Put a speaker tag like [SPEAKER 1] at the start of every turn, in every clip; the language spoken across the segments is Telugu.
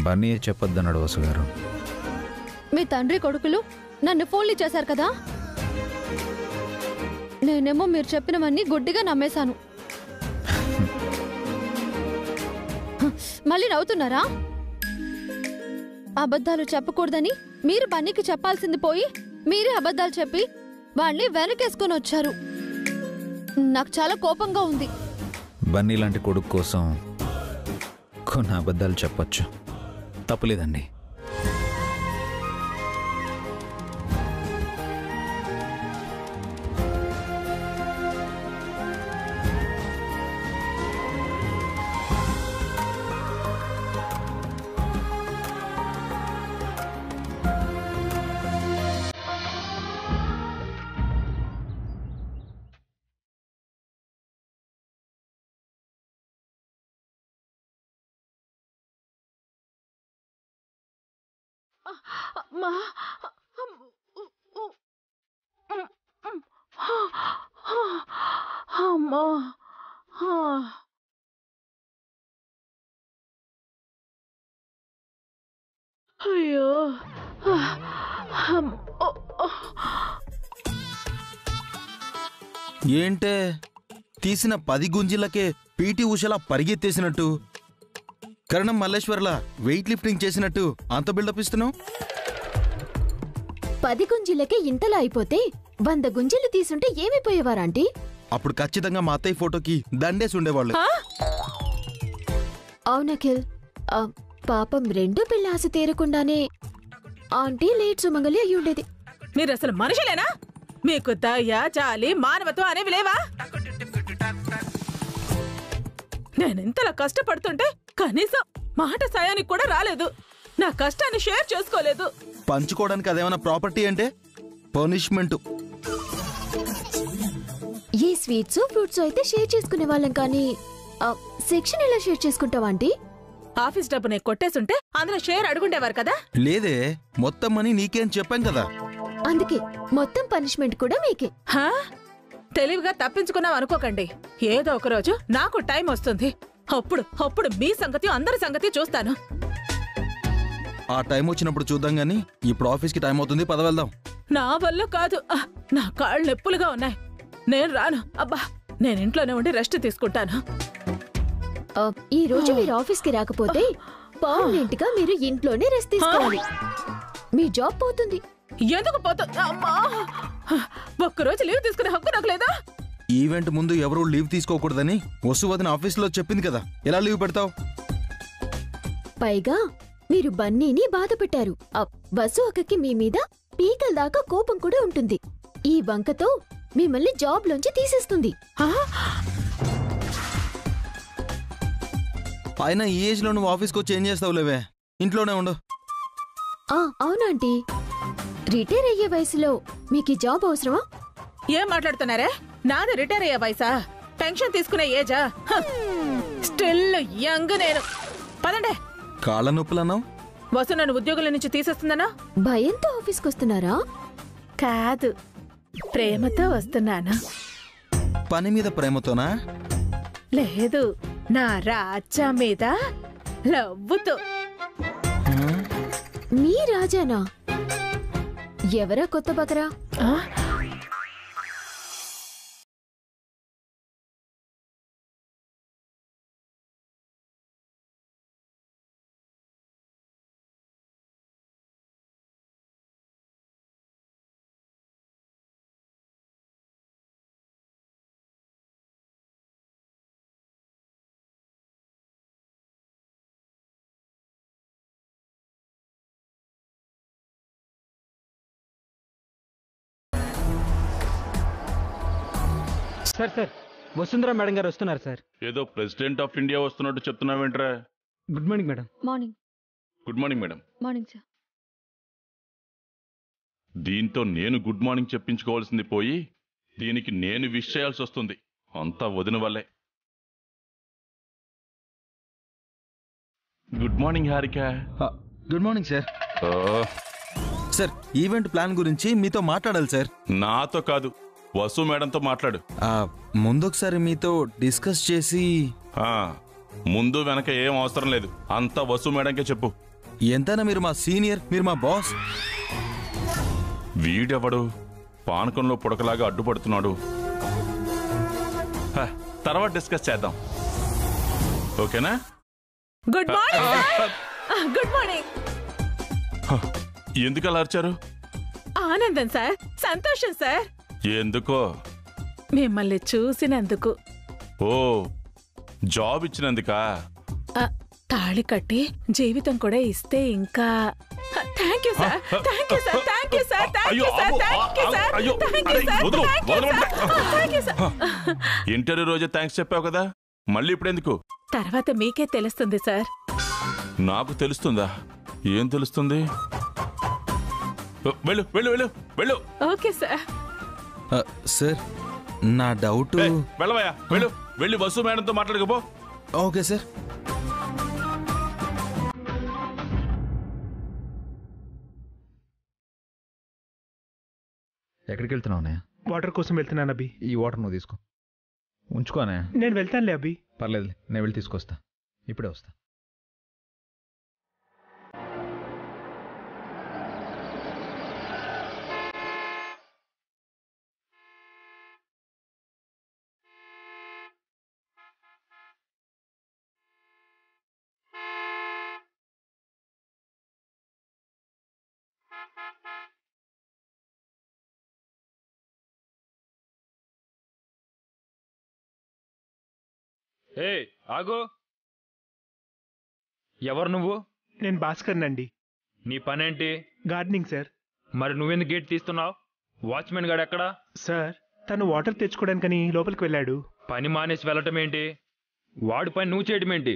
[SPEAKER 1] బన్నీయే చెప్పొద్దన్నాడు వసు గారు.
[SPEAKER 2] మీ తండ్రి కొడుకులు నన్ను ఫోన్లు చేశారు కదా, నేనేమో మీరు చెప్పినవన్నీ గుడ్డిగా నమ్మేశాను. మళ్ళీ నవ్వుతున్నారా? అబద్ధాలు చెప్పకూడదని మీరు బన్నీకి చెప్పాల్సింది పోయి మీరే అబద్ధాలు చెప్పి వాణ్ణి వెనకేసుకొని వచ్చారు. నాకు చాలా కోపంగా ఉంది.
[SPEAKER 1] బన్నీ లాంటి కొడుకు కోసం కొన్ని అబద్ధాలు చెప్పొచ్చు, తప్పులేదండి.
[SPEAKER 3] అయ్యో,
[SPEAKER 4] ఏంటే తీసిన 10 గుంజిలకే పీటీ ఉషలా పరిగెత్తేసినట్టు, కరణం మల్లేశ్వర్లా వెయిట్ లిఫ్టింగ్ చేసినట్టు అంత బిల్డప్ ఇస్తున్నావు?
[SPEAKER 5] 10 గుంజిలకే ఇంతలా అయిపోతే 100 గుంజిలు తీసుంటే ఏమైపోయేవారాంటీ?
[SPEAKER 4] అప్పుడు ఖచ్చితంగా మా అత్తయ్య ఫోటోకి దండేసి ఉండేవాళ్ళు.
[SPEAKER 5] అవునఖిల్, పాపం 2 పిల్ల ఆశ తీరకుండానే ఆంటీ లేట్ సుమంగలి అయి ఉండేది.
[SPEAKER 3] మీరు అసలు మనుషులేనా? మీకు దయ, జాలి, మానవత్వం అనేవి లేవా? నేనింతలా కష్టపడుతుంటే కనీసం మాట సాయానికి కూడా రాలేదు. నా కష్టాన్ని షేర్ చేసుకోలేదు.
[SPEAKER 4] పంచుకోవడానికి అదేమన్నా ప్రాపర్టీ అంటే? పనిష్మెంట్.
[SPEAKER 5] ఈ స్వీట్స్ ఫ్రూట్స్ అయితే షేర్ చేసుకునే వాళ్ళం, కానీ సెక్షన్ ఎలా షేర్ చేసుకుంటావా ఆంటీ?
[SPEAKER 3] ఆఫీస్ డబ్బుని కొట్టేసుంటే అందులో షేర్ అడుగుండేవారు కదా.
[SPEAKER 4] లేదే, మొత్తం మనీ నీకేం చెప్పాం కదా.
[SPEAKER 5] అందుకే మొత్తం పనిష్మెంట్ కూడా మీకే.
[SPEAKER 3] తెలివిగా తప్పించుకున్నాం అనుకోకండి. ఏదో ఒక రోజు నాకు టైం వస్తుంది. అప్పుడు మీ సంగతి అందరి సంగతి చూస్తాను.
[SPEAKER 4] ఆ టైం వచ్చినప్పుడు చూద్దాం గానీ ఇప్పుడు ఆఫీస్కి టైం అవుతుంది, పద వెళ్దాం.
[SPEAKER 3] నా వల్ల కాదు, నా కాళ్ళు నొప్పులుగా ఉన్నాయి. నేను రాను. అబ్బా, నేను ఇంట్లోనే ఉండి రెస్ట్ తీసుకుంటాను.
[SPEAKER 5] ఈ రోజు మీరు ఆఫీస్కి రాకపోతే పర్మనెంట్ గా మీరు ఇంట్లోనే రెస్ట్ తీసుకోవాలి. మీ జాబ్ పోతుంది.
[SPEAKER 3] ఎందుకు పోతుంది? అమ్మా, ఒక్కరోజు లీవ్ తీసుకునే హక్కు నాకు లేదా?
[SPEAKER 4] ఈవెంట్ ముందు ఎవరూ లీవ్ తీసుకోకూడదని వసువదిన ఆఫీస్లో చెప్పింది కదా, ఎలా లీవ్ పెడతావు?
[SPEAKER 5] పైగా మీరు బన్నీని బాధ పెట్టారు. వసు అక్కకి మీ మీద పీకల దాకా కోపం కూడా ఉంటుంది. ఈ వంకతో మిమ్మల్ని జాబ్ లోంచి తీసేస్తుంది.
[SPEAKER 4] ఆయన ఈ ఏజ్ లో నువ్వు ఆఫీస్కి వచ్చి ఏం చేస్తావు? లేవే, ఇంట్లోనే ఉండు.
[SPEAKER 5] అవునాంటీ, రిటైర్ అయ్యే వయసులో మీకు ఈ జాబ్ అవసరమా?
[SPEAKER 3] ఏం మాట్లాడుతున్నారే? నాది రిటైర్ అయ్యే వయసా? పెన్షన్ తీసుకునే ఏజా? స్టిల్ యంగ్ నేను. పదండే.
[SPEAKER 4] కాళ్ళ నొప్పులన్నావు.
[SPEAKER 3] వసు నన్ను ఉద్యోగుల నుంచి తీసేస్తుందనా?
[SPEAKER 5] భయంతో ఆఫీస్కి వస్తున్నారా?
[SPEAKER 3] కాదు, ప్రేమతో వస్తున్నాను.
[SPEAKER 4] పని మీద ప్రేమతోనా?
[SPEAKER 3] లేదు, నా రాజా మీద లవ్వుతో.
[SPEAKER 5] మీ రాజానా? ఎవరా కొత్త బకరా?
[SPEAKER 6] సార్ సార్, వసుంధర మేడం గారు వస్తున్నారు సార్.
[SPEAKER 7] ఏదో ప్రెసిడెంట్ ఆఫ్ ఇండియా వస్తున్నట్టు చెప్తున్నావేంట్రా?
[SPEAKER 6] Good morning madam.
[SPEAKER 2] Morning.
[SPEAKER 7] Good morning madam.
[SPEAKER 2] Morning sir.
[SPEAKER 7] దీంతో నేను గుడ్ మార్నింగ్ చెప్పించుకోవాల్సింది పోయి దీనికి నేను విష్ చేయాల్సి వస్తుంది. అంతా వదిన వల్లే. Good morning Harika.
[SPEAKER 4] Good morning sir. Sir, event plan గురించి మీతో మాట్లాడాలి సార్.
[SPEAKER 7] నాతో కాదు, వసు మేడంతో మాట్లాడు.
[SPEAKER 4] ముందొకసారి మీతో డిస్కస్ చేసి.
[SPEAKER 7] ముందు వెనక ఏం అవసరం లేదు, అంతా వసు మేడంకే చెప్పు.
[SPEAKER 4] ఎంతైనా మీరు మా సీనియర్, మీరు మా బాస్.
[SPEAKER 7] వీడెవడు పానకంలో పుడకలాగా అడ్డుపడుతున్నాడు? తర్వాత డిస్కస్ చేద్దాం, ఓకేనా?
[SPEAKER 3] Good morning. Good morning.
[SPEAKER 7] ఎందుకు అలా అరిచారు?
[SPEAKER 3] ఆనందం సార్, సంతోషం సార్.
[SPEAKER 7] ఎందుకో?
[SPEAKER 3] మిమ్మల్ని చూసినందుకు.
[SPEAKER 7] ఓ, జాబ్ ఇచ్చినందుకా?
[SPEAKER 3] తాళి కట్టి జీవితం కూడా ఇస్తే ఇంకా. Thank you sir, thank you sir, thank you sir, thank you sir, thank you sir, thank you sir, thank you sir.
[SPEAKER 7] Interview రోజే థ్యాంక్స్ చెప్పావు కదా, మళ్ళీ ఇప్పుడెందుకు?
[SPEAKER 3] తర్వాత మీకే తెలుస్తుంది సార్.
[SPEAKER 7] నాకు తెలుస్తుందా? ఏం తెలుస్తుంది? వెళ్ళు వెళ్ళు వెళ్ళు వెళ్ళు.
[SPEAKER 3] Okay sir.
[SPEAKER 4] సార్, నా డౌట్.
[SPEAKER 7] వెళ్ళవయ్యా, వెళ్ళు. వెళ్ళి వసు మేడంతో మాట్లాడకపో.
[SPEAKER 4] Okay sir.
[SPEAKER 1] ఎక్కడికి వెళ్తున్నావు అన్నయ్య?
[SPEAKER 6] వాటర్ కోసం వెళ్తున్నాను అభి.
[SPEAKER 1] ఈ వాటర్ నువ్వు తీసుకో, ఉంచుకో అన్నయ్య.
[SPEAKER 6] నేను వెళ్తానులే అభి.
[SPEAKER 1] పర్లేదు, నేను వెళ్ళి తీసుకొస్తా, ఇప్పుడే వస్తా.
[SPEAKER 8] ఏ ఆగో, ఎవరు నువ్వు?
[SPEAKER 6] నేను భాస్కర్ అండి.
[SPEAKER 8] నీ పనేంటి?
[SPEAKER 6] Gardening sir.
[SPEAKER 8] మరి నువ్వెందుకు గేట్ తీస్తున్నావు? వాచ్మెన్ గాడు ఎక్కడా?
[SPEAKER 6] సార్, తను వాటర్ తెచ్చుకోవడానికని లోపలికి వెళ్ళాడు.
[SPEAKER 8] పని మానేసి వెళ్ళటం ఏంటి? వాడి పని నువ్వు చేయటం ఏంటి?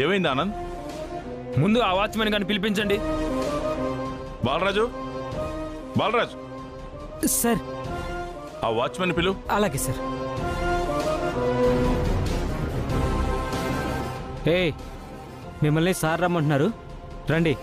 [SPEAKER 7] ఏమైంది ఆనంద్?
[SPEAKER 8] ముందు ఆ వాచ్మెన్ గారిని పిలిపించండి.
[SPEAKER 7] బాలరాజు, బాలరాజు
[SPEAKER 9] సార్.
[SPEAKER 7] ఆ వాచ్మెన్ పిలు.
[SPEAKER 9] అలాగే సార్. ఏ, మిమ్మల్ని సార్ రమ్మంటున్నారు, రండి.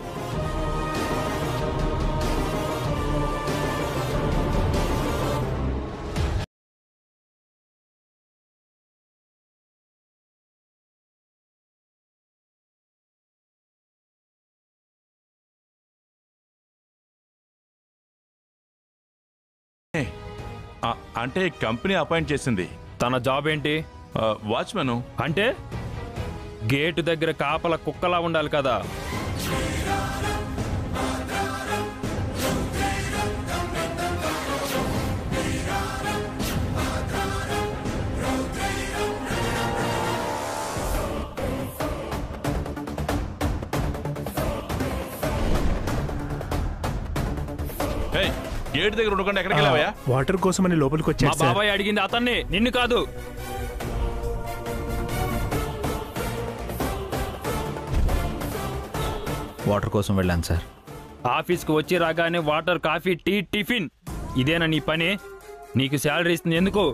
[SPEAKER 7] అంటే కంపెనీ అపాయింట్ చేసింది.
[SPEAKER 8] తన జాబ్ ఏంటి?
[SPEAKER 7] వాచ్మెన్.
[SPEAKER 8] అంటే గేటు దగ్గర కాపల కుక్కలా ఉండాలి కదా.
[SPEAKER 7] గేట్ దగ్గర ఉండకుండా ఎక్కడికి వెళ్ళావా?
[SPEAKER 6] వాటర్ కోసమని లోపలికి
[SPEAKER 8] మా
[SPEAKER 6] వచ్చాడు.
[SPEAKER 8] బాబాయ్ అడిగింది అతన్ని, నిన్ను కాదు.
[SPEAKER 1] వాటర్ కోసం వెళ్ళాను సార్.
[SPEAKER 8] ఆఫీస్కి వచ్చి రాగానే వాటర్, కాఫీ, టీ, టిఫిన్, ఇదేనా నీ పని? నీకు శాలరీ ఇస్తుంది ఎందుకు?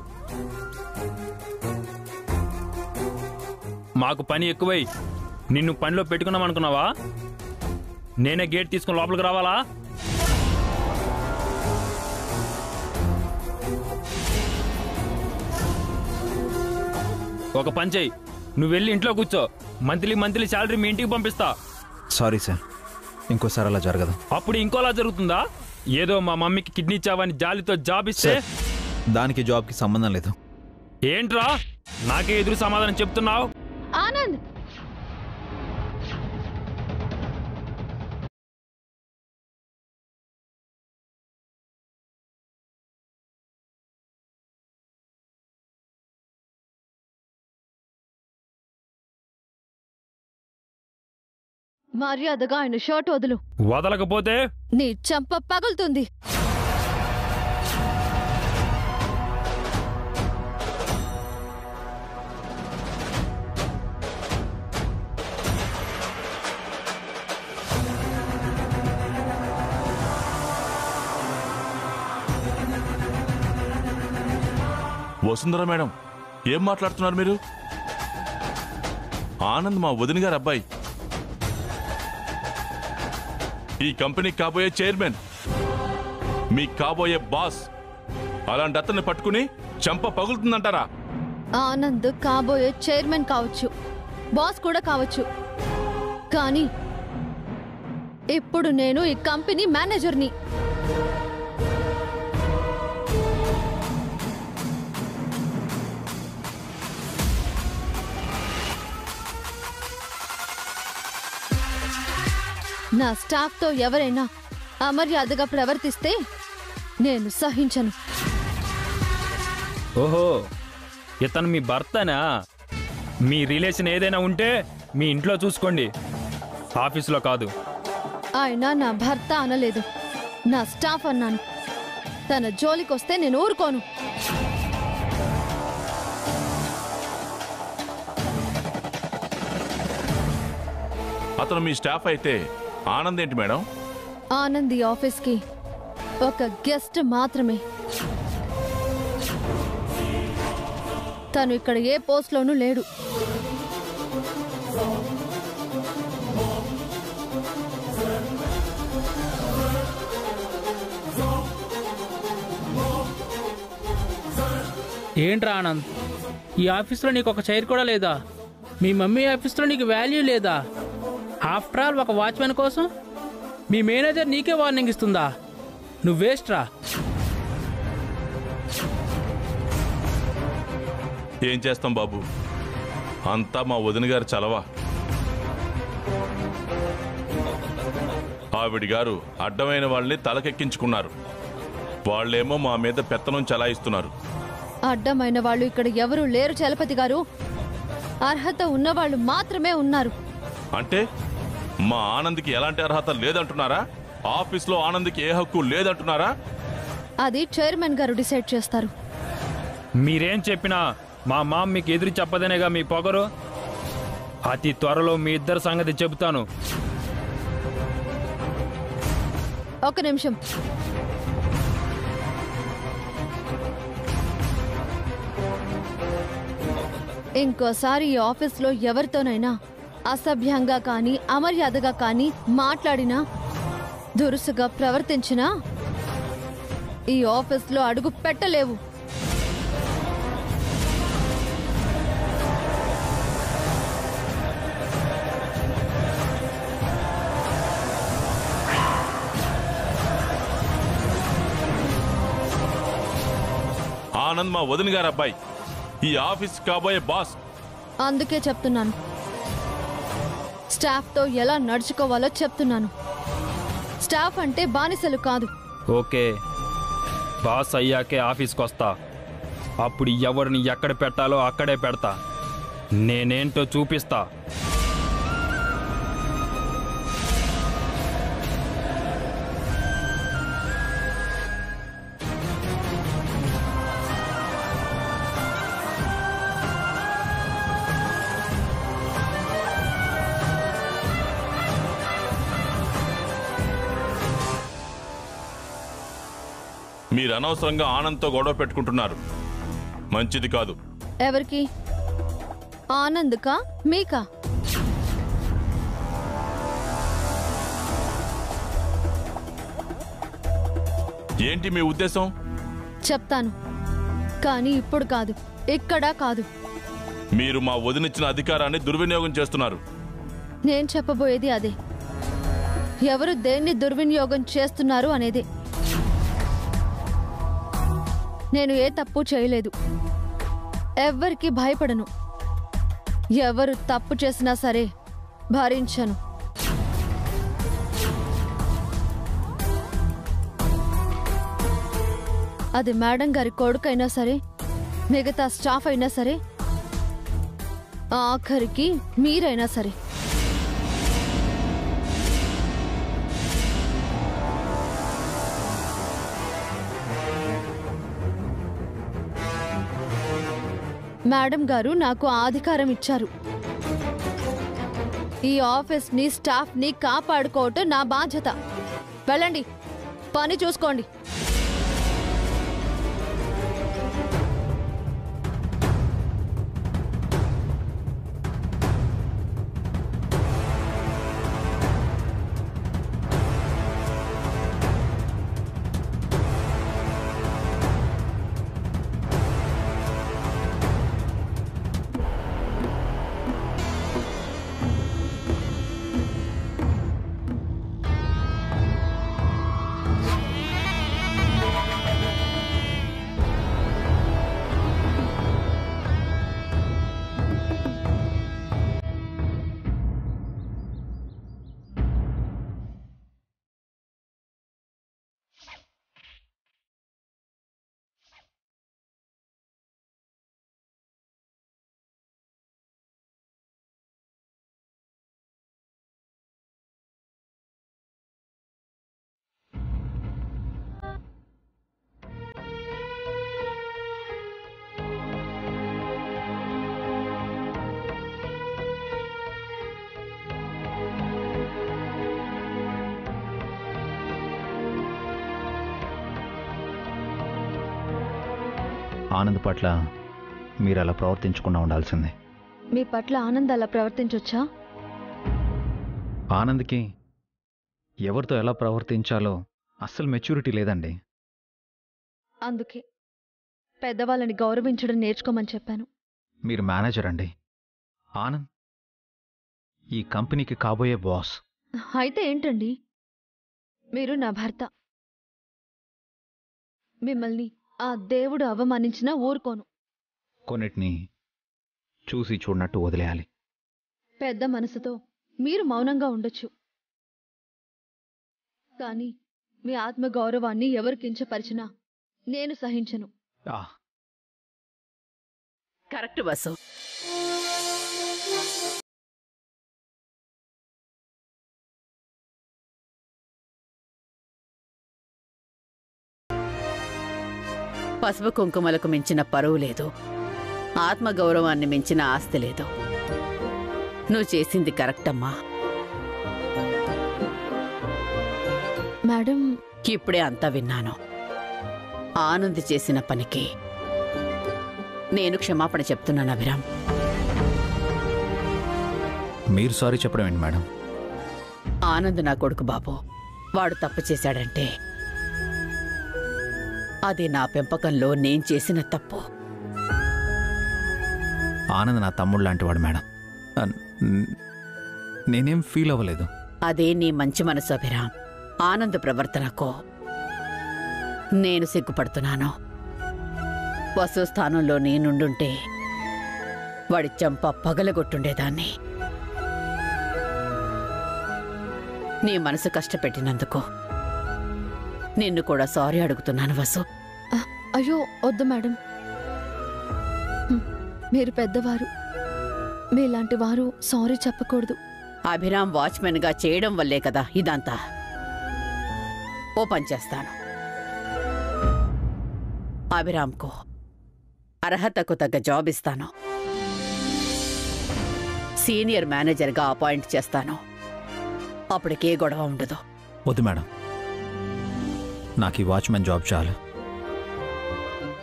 [SPEAKER 8] మాకు పని ఎక్కువై నిన్ను పనిలో పెట్టుకున్నాం అనుకున్నావా? నేనే గేట్ తీసుకుని లోపలికి రావాలా? ఒక పని చెయ్యి, నువ్వు వెళ్ళి ఇంట్లో కూర్చో. మంత్లీ శాలరీ మీ ఇంటికి పంపిస్తా.
[SPEAKER 1] సారీ సార్, ఇంకోసారి అలా జరగదు.
[SPEAKER 8] అప్పుడు ఇంకోలా జరుగుతుందా? ఏదో మా మమ్మీకి కిడ్నీ ఇచ్చావని జాలితో జాబ్ ఇస్తే
[SPEAKER 1] దానికి జాబ్కి సంబంధం లేదు.
[SPEAKER 8] ఏంట్రా నాకే ఎదురు సమాధానం చెప్తున్నావు?
[SPEAKER 2] ఆనంద్, మర్యాదగా ఆయన షర్ట్ వదులు.
[SPEAKER 8] వదలకపోతే
[SPEAKER 2] నీ చెంప పగులుతుంది.
[SPEAKER 7] వసుంధర మేడం, ఏం మాట్లాడుతున్నారు మీరు? ఆనంద్ మా వదిన గారు అబ్బాయి, ఈ కంపెనీకి కాబోయే చైర్మన్, మీ కాబోయే బాస్. అలాంటి అతన్ని పట్టుకుని చెంప పగులుతుందంటారా?
[SPEAKER 2] ఆనంద్ కాబోయే చైర్మన్ కావచ్చు, బాస్ కూడా కావచ్చు, కానీ ఇప్పుడు నేను ఈ కంపెనీ మేనేజర్ని. నా స్టాఫ్తో ఎవరైనా అమర్యాదగా ప్రవర్తిస్తే నేను సహించను.
[SPEAKER 8] ఓహో, ఇతను మీ భర్తనా? మీ రిలేషన్ ఏదైనా ఉంటే మీ ఇంట్లో చూసుకోండి, ఆఫీసులో కాదు.
[SPEAKER 2] ఆయన నా భర్త అనలేదు, నా స్టాఫ్ అన్నాను. తన జోలికొస్తే నేను ఊరుకోను.
[SPEAKER 7] అతను మీ స్టాఫ్ అయితే ఆనంద్ ఏంటి మేడం?
[SPEAKER 2] ఆనంద్ ఈ ఆఫీస్కి ఒక గెస్ట్ మాత్రమే. తను ఇక్కడ ఏ పోస్ట్లోనూ లేడు.
[SPEAKER 6] ఏంట్రా ఆనంద్, ఈ ఆఫీస్లో నీకు ఒక చైర్ కూడా లేదా? మీ మమ్మీ ఆఫీస్లో నీకు వాల్యూ లేదా? ఆఫ్టర్ ఆల్ ఒక వాచ్మెన్ కోసం మీ మేనేజర్ నీకే వార్నింగ్ ఇస్తుందా? నువ్వు వేస్ట్ రా.
[SPEAKER 7] ఏం చేస్తాం బాబు, అంతా మా వదిన గారు చలవా. ఆవిడి గారు అడ్డమైన వాళ్ళని తలకెక్కించుకున్నారు. వాళ్ళేమో మా మీద పెత్తనం చలాయిస్తున్నారు.
[SPEAKER 2] అడ్డమైన వాళ్ళు ఇక్కడ ఎవరూ లేరు చలపతి గారు. అర్హత ఉన్నవాళ్ళు మాత్రమే ఉన్నారు.
[SPEAKER 7] అంటే మా ఆనంద్కి ఎలాంటి అర్హత లేదంటున్నారా? ఆఫీస్లో ఆనంద్కి ఏ హక్కు లేదంటున్నారా?
[SPEAKER 2] అది చైర్మన్ గారు డిసైడ్ చేస్తారు.
[SPEAKER 8] మీరేం చెప్పినా మా మామ మీకు ఎదురు చెప్పదనేగా మీ పొగరు. అతి త్వరలో మీ ఇద్దరు సంగతి చెబుతాను.
[SPEAKER 2] ఒక నిమిషం. ఇంకోసారి ఈ ఆఫీస్లో ఎవరితోనైనా అసభ్యంగా కానీ అమర్యాదగా కానీ మాట్లాడినా, దురుసుగా ప్రవర్తించినా ఈ ఆఫీస్లో అడుగు పెట్టలేవు.
[SPEAKER 7] ఆనంద్ మా వదిన గారు అబ్బాయి, ఈ ఆఫీస్ కాబోయే బాస్.
[SPEAKER 2] అందుకే చెప్తున్నాను, స్టాఫ్తో ఎలా నడుచుకోవాలో చెప్తున్నాను. స్టాఫ్ అంటే బానిసలు కాదు.
[SPEAKER 8] ఓకే, బాస్ అయ్యాకే ఆఫీస్కి వస్తా. అప్పుడు ఎవరిని ఎక్కడ పెట్టాలో అక్కడే పెడతా. నేనేంటో చూపిస్తా.
[SPEAKER 7] మీరు అనవసరంగా ఆనంద్తో గొడవ పెట్టుకుంటున్నారు, మంచిది కాదు.
[SPEAKER 2] ఎవరికి? ఆనంద్కా మీకా?
[SPEAKER 7] ఏంటి మీ ఉద్దేశం?
[SPEAKER 2] చెప్తాను, కానీ ఇప్పుడు కాదు, ఇక్కడ కాదు.
[SPEAKER 7] మీరు మా వదినిచ్చిన అధికారాన్ని దుర్వినియోగం చేస్తున్నారు.
[SPEAKER 2] నేను చెప్పబోయేది అదే. ఎవరు దేన్ని దుర్వినియోగం చేస్తున్నారు అనేదే. నేను ఏ తప్పు చేయలేదు, ఎవ్వరికి భయపడను. ఎవరు తప్పు చేసినా సరే భరించను. అది మేడం గారి కొడుకైనా సరే, మిగతా స్టాఫ్ అయినా సరే, ఆఖరికి మీరైనా సరే. మేడం గారు నాకు ఆ అధికారం ఇచ్చారు. ఈ ఆఫీస్ని స్టాఫ్ని కాపాడుకోవటం నా బాధ్యత. వెళ్ళండి, పని చూసుకోండి.
[SPEAKER 1] ఆనంద్ పట్ల మీరు అలా ప్రవర్తించకుండా ఉండాల్సిందే.
[SPEAKER 2] మీ పట్ల ఆనంద్ అలా ప్రవర్తించొచ్చా?
[SPEAKER 1] ఆనంద్కి ఎవరితో ఎలా ప్రవర్తించాలో అస్సలు మెచ్యూరిటీ లేదండి.
[SPEAKER 2] అందుకే పెద్దవాళ్ళని గౌరవించడం నేర్చుకోమని చెప్పాను.
[SPEAKER 1] మీరు మేనేజర్ అండి. ఆనంద్ ఈ కంపెనీకి కాబోయే బాస్.
[SPEAKER 2] అయితే ఏంటండి, మీరు నా భర్త. మిమ్మల్ని ఆ దేవుడు అవమానించినా ఊరుకోను.
[SPEAKER 1] కొన్నిటిని చూసి చూడనట్టు వదిలేయాలి.
[SPEAKER 2] పెద్ద మనసుతో మీరు మౌనంగా ఉండొచ్చు, కానీ మీ ఆత్మగౌరవాన్ని ఎవరు కించపరిచినా నేను సహించను.
[SPEAKER 10] కరెక్ట్ వసు. పసుపు కుంకుమలకు మించిన పరువు లేదు, ఆత్మగౌరవాన్ని మించిన ఆస్తి లేదు. నువ్వు చేసింది కరెక్ట్ అమ్మా.
[SPEAKER 2] మేడం,
[SPEAKER 10] ఇప్పుడే అంతా విన్నాను. ఆనంద్ చేసిన పనికి నేను క్షమాపణ చెప్తున్నాను అభిరామ్.
[SPEAKER 1] మీరు సారీ చెప్పడం ఏంటి మేడం?
[SPEAKER 10] ఆనంద్ నా కొడుకు బాబు. వాడు తప్పు చేశాడంటే అది నా పెంపకంలో నేను చేసిన తప్పు.
[SPEAKER 1] ఆనంద్ నా తమ్ముడు లాంటి వాడు మేడం. నేనేం ఫీల్ అవ్వలేదు.
[SPEAKER 10] అదే నీ మంచి మనసు అభిరామ్. ఆనంద్ ప్రవర్తనకో నేను సిగ్గుపడుతున్నాను. వసు స్థానంలో నేనుండుంటే వాడి చెంప పగలగొట్టుండేదాన్ని. నీ మనసు కష్టపెట్టినందుకు నిన్ను కూడా సారీ అడుగుతున్నాను వసు.
[SPEAKER 2] అయ్యో వద్దు మేడం, మీరు పెద్దవారు. మీలాంటి వారు సారీ చెప్పకూడదు.
[SPEAKER 10] అభిరామ్ వాచ్మెన్గా చేయడం వల్లే కదా ఇదంతా. ఓ పని చేస్తాను, అభిరామ్కు అర్హతకు తగ్గ జాబ్ ఇస్తాను. సీనియర్ మేనేజర్గా అపాయింట్ చేస్తాను. అప్పటికే గొడవ ఉండదు.
[SPEAKER 1] వద్దు మేడం, నాకు ఈ వాచ్మెన్ జాబ్ చాలు.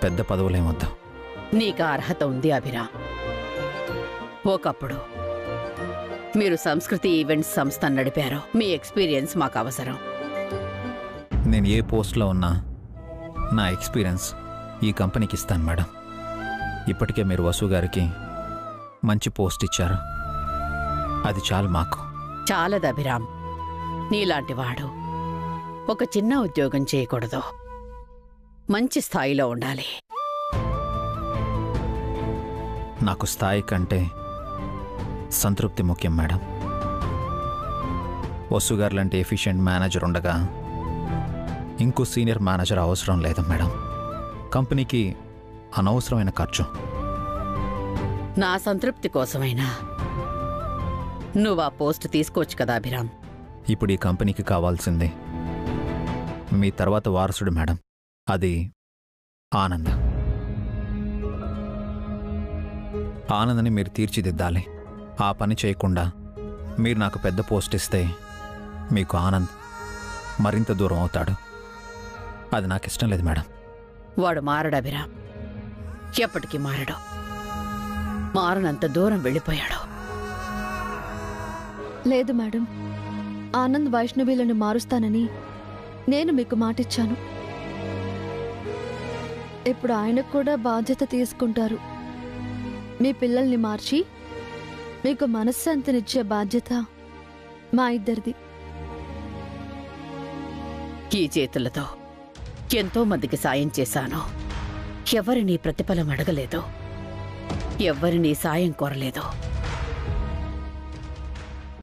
[SPEAKER 1] పెద్ద పదవులేమొద్దు.
[SPEAKER 10] నీకు అర్హత ఉంది అభిరామ్. ఒకప్పుడు మీరు సంస్కృతి ఈవెంట్స్ సంస్థ నడిపారు. మీ ఎక్స్పీరియన్స్ మాకు అవసరం.
[SPEAKER 1] నేను ఏ పోస్ట్లో ఉన్నా నా ఎక్స్పీరియన్స్ ఈ కంపెనీకి ఇస్తాను మేడం. ఇప్పటికే మీరు వసు గారికి మంచి పోస్ట్ ఇచ్చారు, అది చాలు మాకు.
[SPEAKER 10] చాలదు అభిరామ్. నీలాంటి వాడు ఒక చిన్న ఉద్యోగం చేయకూడదు, మంచి స్థాయిలో ఉండాలి.
[SPEAKER 1] నాకు స్థాయి కంటే సంతృప్తి ముఖ్యం మేడం. వసు గారు లాంటి ఎఫిషియెంట్ మేనేజర్ ఉండగా ఇంకో సీనియర్ మేనేజర్ అవసరం లేదు మేడం. కంపెనీకి అనవసరమైన ఖర్చు.
[SPEAKER 10] నా సంతృప్తి కోసమైనా నువ్వు ఆ పోస్ట్ తీసుకోవచ్చు కదా అభిరామ్.
[SPEAKER 1] ఇప్పుడు ఈ కంపెనీకి కావాల్సింది మీ తర్వాత వారసుడు మేడం, అది ఆనంద్. ఆనందని మీరు తీర్చిదిద్దాలి. ఆ పని చేయకుండా మీరు నాకు పెద్ద పోస్ట్ ఇస్తే మీకు ఆనంద్ మరింత దూరం అవుతాడు. అది నాకు ఇష్టం లేదు మేడం.
[SPEAKER 10] వాడు మారడు అభిరా, ఎప్పటికీ మారడు. మారనంత దూరం వెళ్ళిపోయాడు.
[SPEAKER 2] లేదు మేడం, ఆనంద్ వైష్ణవీలను మారుస్తానని నేను మీకు మాటిచ్చాను. ఇప్పుడు ఆయనకు కూడా బాధ్యత తీసుకుంటారు. మీ పిల్లల్ని మార్చి మీకు మనశ్శాంతినిచ్చే బాధ్యత మా ఇద్దరిది.
[SPEAKER 10] ఈ చేతులతో ఎంతో మందికి సాయం చేశాను. ఎవరినీ ప్రతిఫలం అడగలేదు, ఎవరినీ సాయం కోరలేదు.